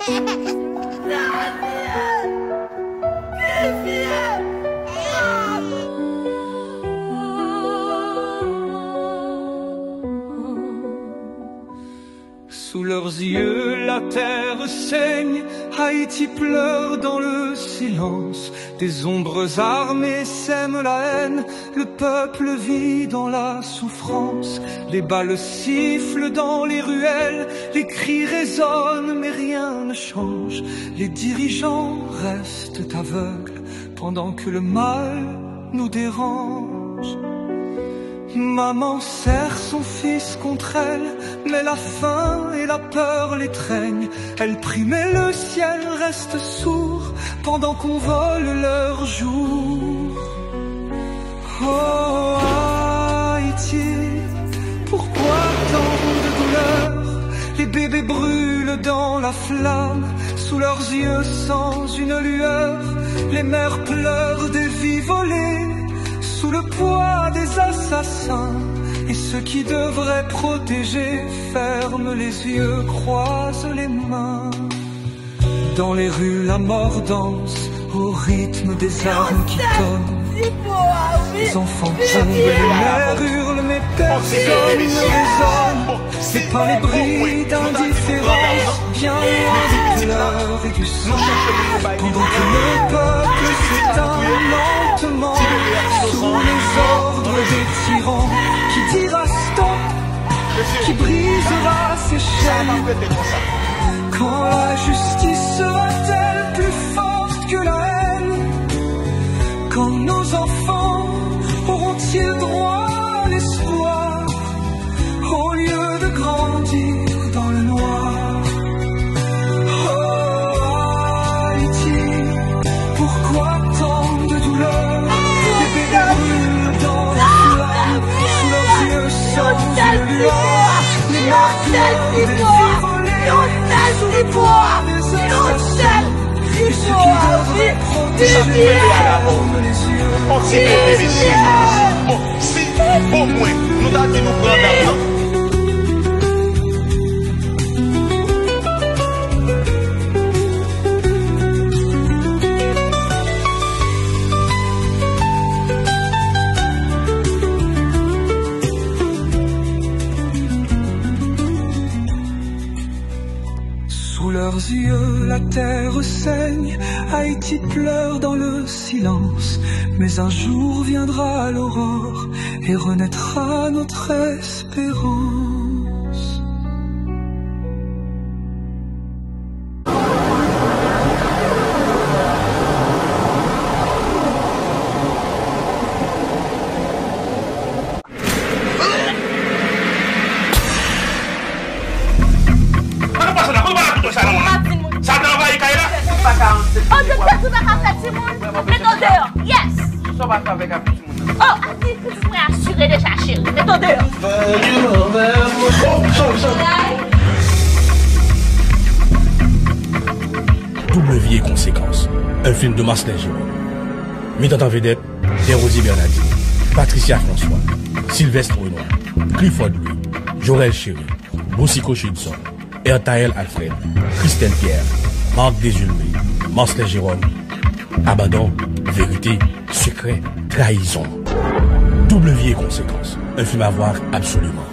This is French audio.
Sous leurs yeux, la terre saigne, Haïti pleure dans le silence. Des ombres armées sèment la haine, le peuple vit dans la souffrance. Les balles sifflent dans les ruelles, les cris résonnent mais rien ne change. Les dirigeants restent aveugles pendant que le mal nous dérange. Maman serre son fils contre elle, mais la faim et la peur l'étreignent. Elle prie mais le ciel reste sourd pendant qu'on vole leur jour. Oh Haïti, pourquoi tant de douleur? Les bébés brûlent dans la flamme, sous leurs yeux sans une lueur. Les mères pleurent des vies volées, sous le poids des assassins. Et ceux qui devraient protéger ferment les yeux, croisent les mains. Dans les rues, la mort danse au rythme des armes qui tonnent. Les enfants tombent, les mères hurlent, mais personne ne raisonne. C'est pas les bris d'indifférence, bien loin des pleurs et du sang. Pendant que le peuple s'éteint lentement sous les ordres des tyrans. Qui dira stop, qui brisera ses chaînes? Quand la justice sera-t-elle plus forte que la haine? Quand nos enfants auront-ils droit à l'espoir, au lieu de grandir dans le noir? Oh Haïti, pourquoi tant de douleur? Les bébés brûlent dans la flamme, sous leurs yeux sans une lueur. Les mères pleurent des vies volées, sous le poids des assassins. Et ceux qui devraient protéger ferment les yeux. Si, au moins, nous avons dit nous prendre la main. Sous leurs yeux, la terre saigne, Haïti pleure dans le silence. Mais un jour viendra l'aurore et renaîtra notre espérance. Double vie et conséquences. Un film de Marcel Jérôme. Mettant en vedette Desrosiers Bernardine, Patricia François, Sylvestre Renoir, Clifford Louis, Jorel Chéry, Boussico Chudson, Ertaël Alfred, Christelle Pierre, Marc Desulmé, Marcel Jérôme. Abandon, vérité, secret, trahison. Double vie et conséquences. Un film à voir absolument.